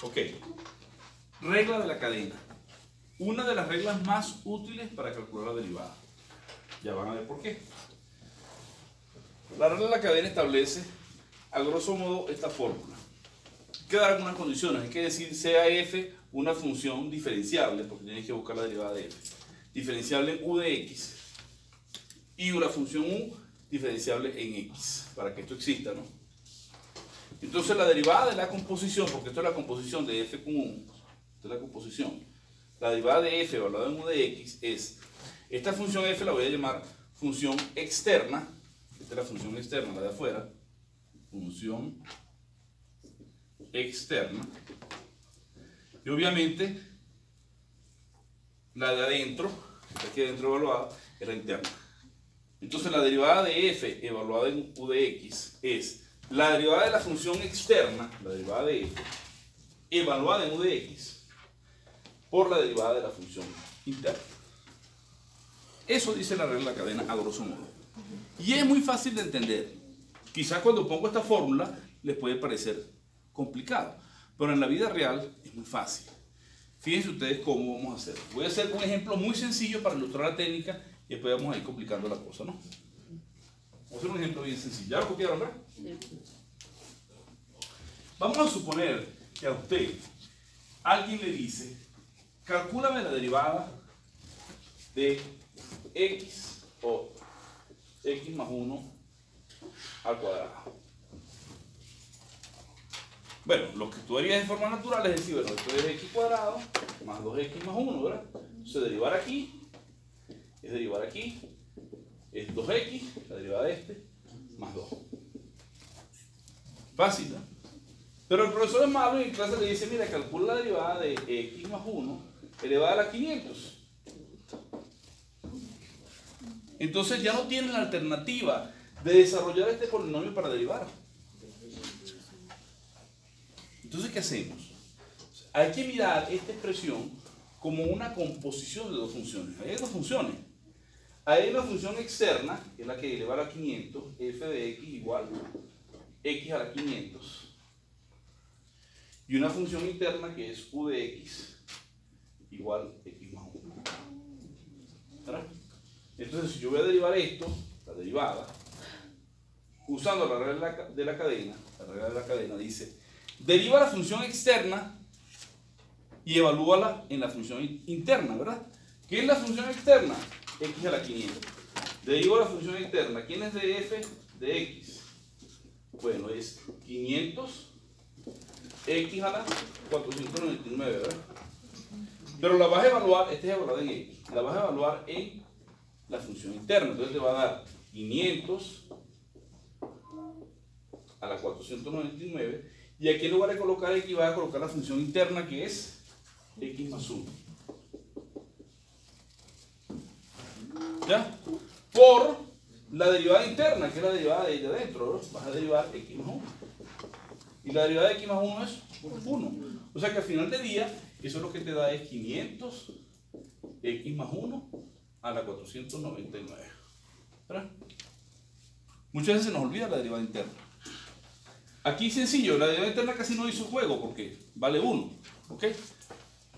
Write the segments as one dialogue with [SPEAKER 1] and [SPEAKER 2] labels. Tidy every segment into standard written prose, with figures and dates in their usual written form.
[SPEAKER 1] Ok. Regla de la cadena. Una de las reglas más útiles para calcular la derivada. Ya van a ver por qué. La regla de la cadena establece, a grosso modo, esta fórmula. Hay que dar algunas condiciones. Hay que decir sea f una función diferenciable, porque tienes que buscar la derivada de f. Diferenciable en u de x. Y una función u diferenciable en x, para que esto exista, ¿no? Entonces la derivada de la composición, porque esto es la composición de f con u, esta es la composición. La derivada de f evaluada en u de x es, esta función f la voy a llamar función externa, esta es la función externa, la de afuera, función externa, y obviamente la de adentro, esta aquí adentro evaluada, es la interna. Entonces la derivada de f evaluada en u de x es la derivada de la función externa, la derivada de f, evaluada en u de x, por la derivada de la función interna. Eso dice la regla de la cadena a grosso modo. Y es muy fácil de entender. Quizás cuando pongo esta fórmula les puede parecer complicado, pero en la vida real es muy fácil. Fíjense ustedes cómo vamos a hacer. Voy a hacer un ejemplo muy sencillo para ilustrar la técnica y después vamos a ir complicando la cosa, ¿no? Vamos a hacer un ejemplo bien sencillo. ¿Ya lo copiaron, verdad? Vamos a suponer que a usted alguien le dice, calcúlame la derivada de x o x más 1 al cuadrado. Bueno, lo que tú harías de forma natural es decir, bueno, esto es x cuadrado más 2x más 1, ¿verdad? Entonces derivar aquí es derivar aquí, es 2x, la derivada de este, más 2. Fácil, ¿no? Pero el profesor es malo y en clase le dice, mira, calcula la derivada de x más 1 elevada a la 500. Entonces ya no tienes la alternativa de desarrollar este polinomio para derivar. Entonces, ¿qué hacemos? Hay que mirar esta expresión como una composición de dos funciones. Hay dos funciones. Hay una función externa, que es la que eleva a la 500, f de x igual x a la 500. Y una función interna que es u de x igual x más 1. ¿Verdad? Entonces, si yo voy a derivar esto, la derivada, usando la regla de la cadena, la regla de la cadena dice, deriva la función externa y evalúala en la función interna, ¿verdad? ¿Qué es la función externa? X a la 500. Derivo la función interna. ¿Quién es de f de x? Bueno, es 500 x a la 499, ¿verdad? Pero la vas a evaluar, esta es evaluada en x, la vas a evaluar en la función interna. Entonces te va a dar 500 a la 499 y aquí en lugar de colocar x vas a colocar la función interna que es x más 1. ¿Ya? Por la derivada interna, que es la derivada de adentro, ¿no? Vas a derivar x más 1. Y la derivada de x más 1 es 1. O sea que al final del día, eso es lo que te da es 500 x más 1 a la 499. ¿Verdad? Muchas veces se nos olvida la derivada interna. Aquí sencillo, la derivada interna casi no hizo juego porque vale 1. ¿Ok?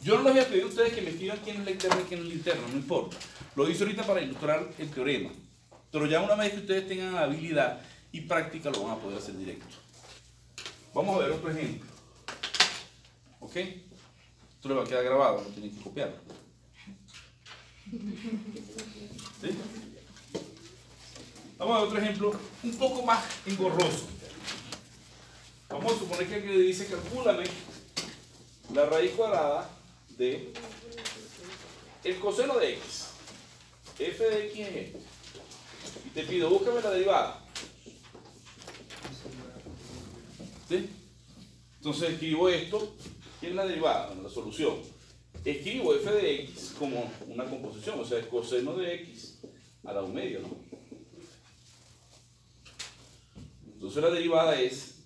[SPEAKER 1] Yo no les voy a pedir a ustedes que me escriban quién es la interna y quién es la interna, no importa. Lo hice ahorita para ilustrar el teorema. Pero ya una vez que ustedes tengan habilidad y práctica lo van a poder hacer directo. Vamos a ver otro ejemplo. ¿Ok? Esto le va a quedar grabado, no tienen que copiarlo. ¿Sí? Vamos a ver otro ejemplo un poco más engorroso. Vamos a suponer que alguien le dice, calcúlame la raíz cuadrada de el coseno de x. F de x es esto. Y te pido, búscame la derivada. ¿Sí? Entonces escribo esto. ¿Qué es la derivada? Bueno, la solución. Escribo f de x como una composición, o sea, el coseno de x a la 1 medio, ¿no? Entonces la derivada es,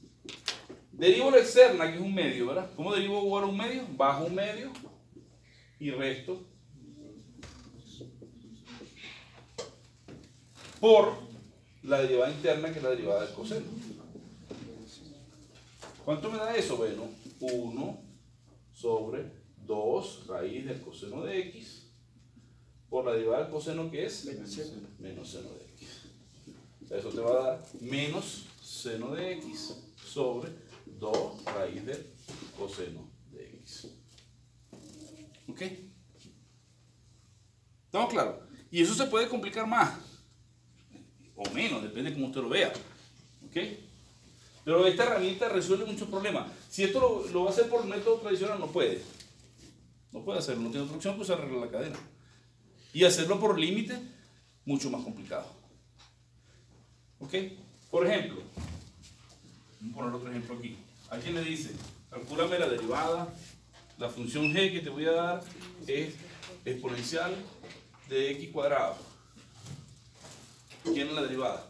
[SPEAKER 1] derivo la externa, que es 1 medio, ¿verdad? ¿Cómo derivo igual a 1 medio? Bajo 1 medio y resto por la derivada interna, que es la derivada del coseno. ¿Cuánto me da eso? Bueno, 1 sobre 2 raíz del coseno de x por la derivada del coseno, que es menos seno de x. Eso te va a dar menos seno de x sobre 2 raíz del coseno de x. ¿Ok? ¿Estamos claros? Y eso se puede complicar más o menos, depende de cómo usted lo vea. ¿Ok? Pero esta herramienta resuelve muchos problemas. Si esto lo va a hacer por el método tradicional, no puede. No puede hacerlo, no tiene otra opción que usar la cadena. Y hacerlo por límite, mucho más complicado. ¿Ok? Por ejemplo, vamos a poner otro ejemplo aquí. Aquí le dice, calcúlame la derivada, la función g que te voy a dar es exponencial de x cuadrado. ¿Quién es la derivada?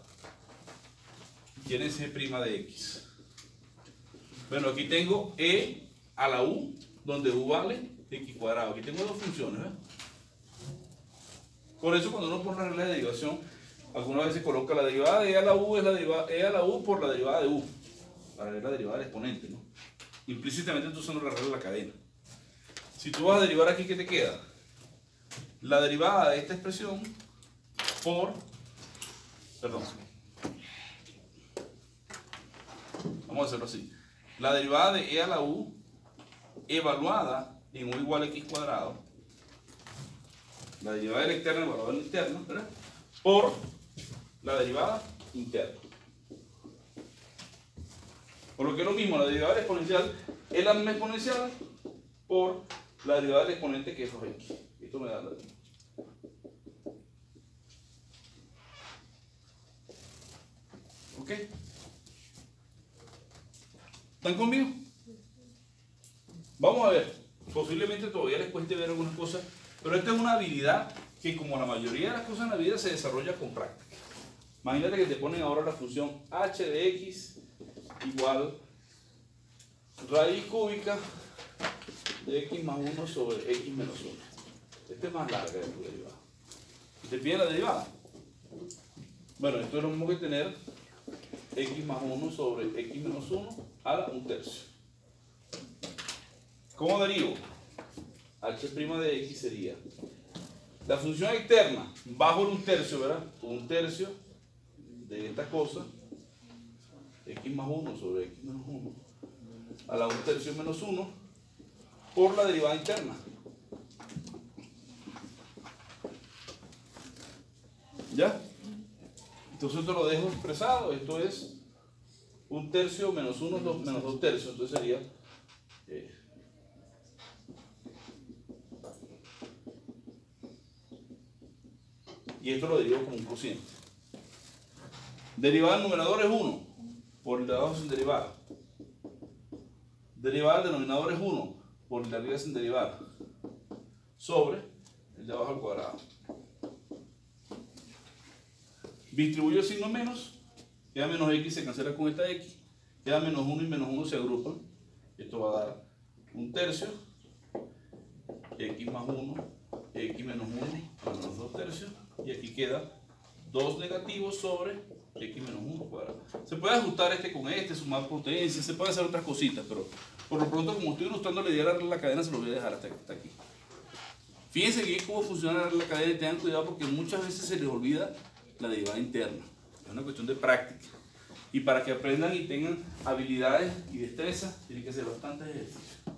[SPEAKER 1] ¿Quién es g' de x? Bueno, aquí tengo e a la u, donde u vale x cuadrado. Aquí tengo dos funciones, ¿ves? Por eso cuando uno pone la regla de derivación, algunas veces coloca la derivada de e a la u es la derivada e a la u por la derivada de u, para ver la derivada del exponente, ¿no? Implícitamente tú usando la regla de la cadena. Si tú vas a derivar aquí, ¿qué te queda? La derivada de esta expresión por, perdón, vamos a hacerlo así, la derivada de e a la u evaluada en u igual a x cuadrado, la derivada de la externa evaluada en la interna, ¿verdad? Por la derivada interna. Por lo que es lo mismo, la derivada del exponencial es la misma exponencial por la derivada del exponente, que es 2x. Esto me da la misma. ¿Ok? ¿Están conmigo? Vamos a ver. Posiblemente todavía les cueste ver algunas cosas, pero esta es una habilidad que, como la mayoría de las cosas en la vida, se desarrolla con práctica. Imagínate que te ponen ahora la función h de x igual raíz cúbica de x más 1 sobre x menos 1. Esta es más larga de tu derivada. ¿Y te piden la derivada? Bueno, esto es lo mismo que tener x más 1 sobre x menos 1 a la 1/3. ¿Cómo derivo? H' de x sería la función externa bajo el 1/3, ¿verdad? 1/3 de esta cosa, x más 1 sobre x menos 1 a la 1/3 menos 1 por la derivada interna. ¿Ya? Entonces esto lo dejo expresado. Esto es 1/3 menos 1 menos 2/3. Entonces sería y esto lo derivo como un cociente. Derivada del numerador es 1 por el de abajo sin derivar. Derivada del denominador es 1 por el de arriba sin derivar sobre el de abajo al cuadrado. Distribuyo el signo menos, queda menos x, se cancela con esta x, queda menos 1 y menos 1 se agrupan. Esto va a dar 1/3, x más 1, x menos 1 menos 2/3, y aquí queda 2 negativos sobre x menos 1 cuadrado. Se puede ajustar este con este, sumar potencia, se puede hacer otras cositas, pero por lo pronto, como estoy ilustrando la idea de la cadena, se lo voy a dejar hasta aquí. Fíjense bien cómo funciona la cadena y tengan cuidado porque muchas veces se les olvida la derivada interna. Es una cuestión de práctica. Y para que aprendan y tengan habilidades y destrezas, tienen que hacer bastantes ejercicios.